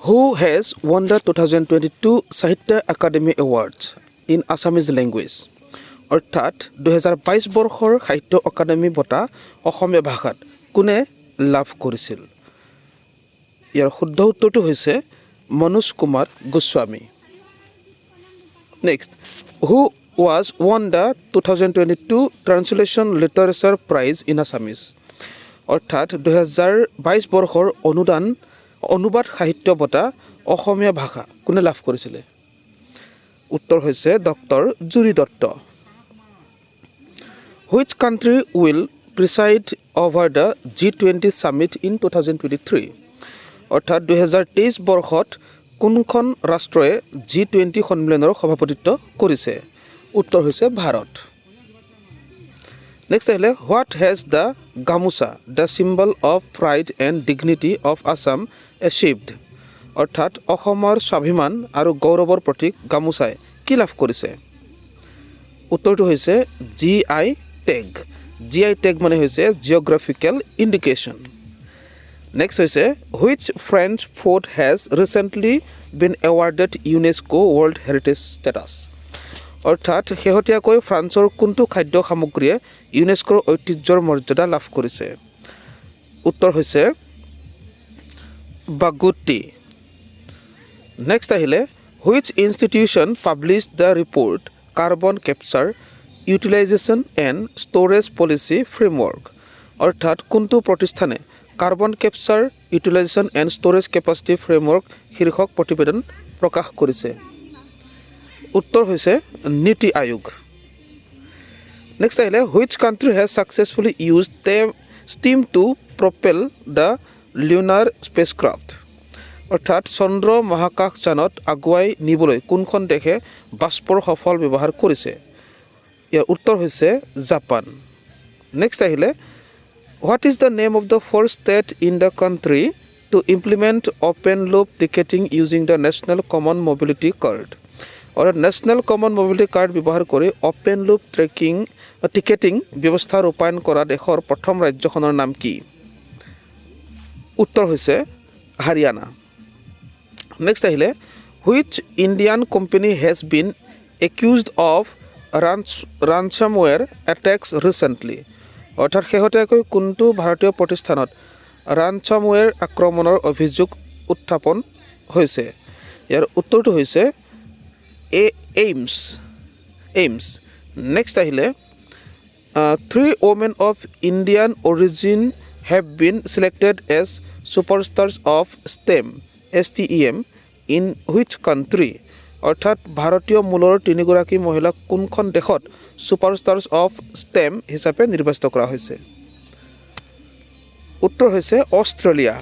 Who has won the 2022 Sahitya Academy Awards in Assamese language? অৰ্থাৎ 2022 বৰ্ষৰ সাহিত্য academy বঁটা অসমীয়া ভাষাত কোনে লাভ কৰিছিল? ইয়াৰ শুদ্ধ উত্তৰটো হৈছে Manoj Kumar Goswami. Next, who was won the 2022 Translation Literature Prize in Assamese? অৰ্থাৎ 2022 বৰ্ষৰ অনুবাদ সাহিত্য বঁটা অসমীয়া ভাষা কোনে লাভ কৰিছিলে? উত্তৰ হৈছে ডক্টৰ জুৰি Dutta. Which country will preside over the G20 summit in 2023? অৰ্থাৎ 2023 বৰ্ষত কোনখন ৰাষ্ট্ৰই G20 সন্মিলনৰ সভাপতিত্ব কৰিছে? উত্তৰ হৈছে ভাৰত। নেক্সট আহিলে, what has the gamosa, the symbol of pride and dignity of Assam, achieved? অৰ্থাৎ অসমৰ স্বাভিমান আৰু গৌৰৱৰ প্ৰতীক গামোচাই কি লাভ কৰিছে? উত্তৰটো হৈছে GI টেগ। GI টেগ মানে হৈছে জিঅ'গ্ৰাফিকেল ইণ্ডিকেশ্যন। নেক্সট হৈছে, which French food has recently been awarded UNESCO World Heritage Status? অৰ্থাৎ শেহতীয়াকৈ ফ্ৰান্সৰ কোনটো খাদ্য সামগ্ৰীয়ে ইউনেস্কোৰ ঐতিহ্যৰ মৰ্যাদা লাভ কৰিছে? উত্তৰ হৈছে বাগুটি। নেক্সট আহিলে, which institution published the report Carbon Capture, Utilization and Storage Policy Framework? অৰ্থাৎ কোনটো প্ৰতিষ্ঠানে carbon capture, utilisation and storage capacity framework শীৰ্ষক প্ৰতিবেদন প্ৰকাশ কৰিছে? উত্তৰ হৈছে নীতি আয়োগ। নেক্সট আহিলে, which country has successfully used steam to propel the lunar spacecraft? অৰ্থাৎ চন্দ্ৰ মহাকাশযানত আগুৱাই নিবলৈ কোনখন দেশে বাষ্পৰ সফল ব্যৱহাৰ কৰিছে? ইয়াৰ উত্তৰ হৈছে জাপান। নেক্সট আহিলে, what is the name of the first state in the country to implement open loop ticketing using the National Common Mobility Card? অৰ্থাৎ নেশ্যনেল কমন মবিলিটি কাৰ্ড ব্যৱহাৰ কৰি অপেন লুপ টিকেটিং ব্যৱস্থা ৰূপায়ণ কৰা দেশৰ প্ৰথম ৰাজ্যখনৰ নাম কি? উত্তৰ হৈছে হাৰিয়ানা। নেক্সট আহিলে, which Indian company has been accused of ransomware attacks recently? অৰ্থাৎ শেহতীয়াকৈ কোনটো ভাৰতীয় প্ৰতিষ্ঠানত ৰানছামৱেৰ আক্ৰমণৰ অভিযোগ উত্থাপন হৈছে? ইয়াৰ উত্তৰটো হৈছে এইমছ। নেক্সট আহিলে, 3 women of Indian origin have been selected as superstars of STEM in which country? অৰ্থাৎ ভাৰতীয় মূলৰ 3গৰাকী মহিলাক কোনখন দেশত ছুপাৰষ্টাৰ্ছ অফ ষ্টেম হিচাপে নিৰ্বাচিত কৰা হৈছে? উত্তৰ হৈছে অষ্ট্ৰেলিয়া।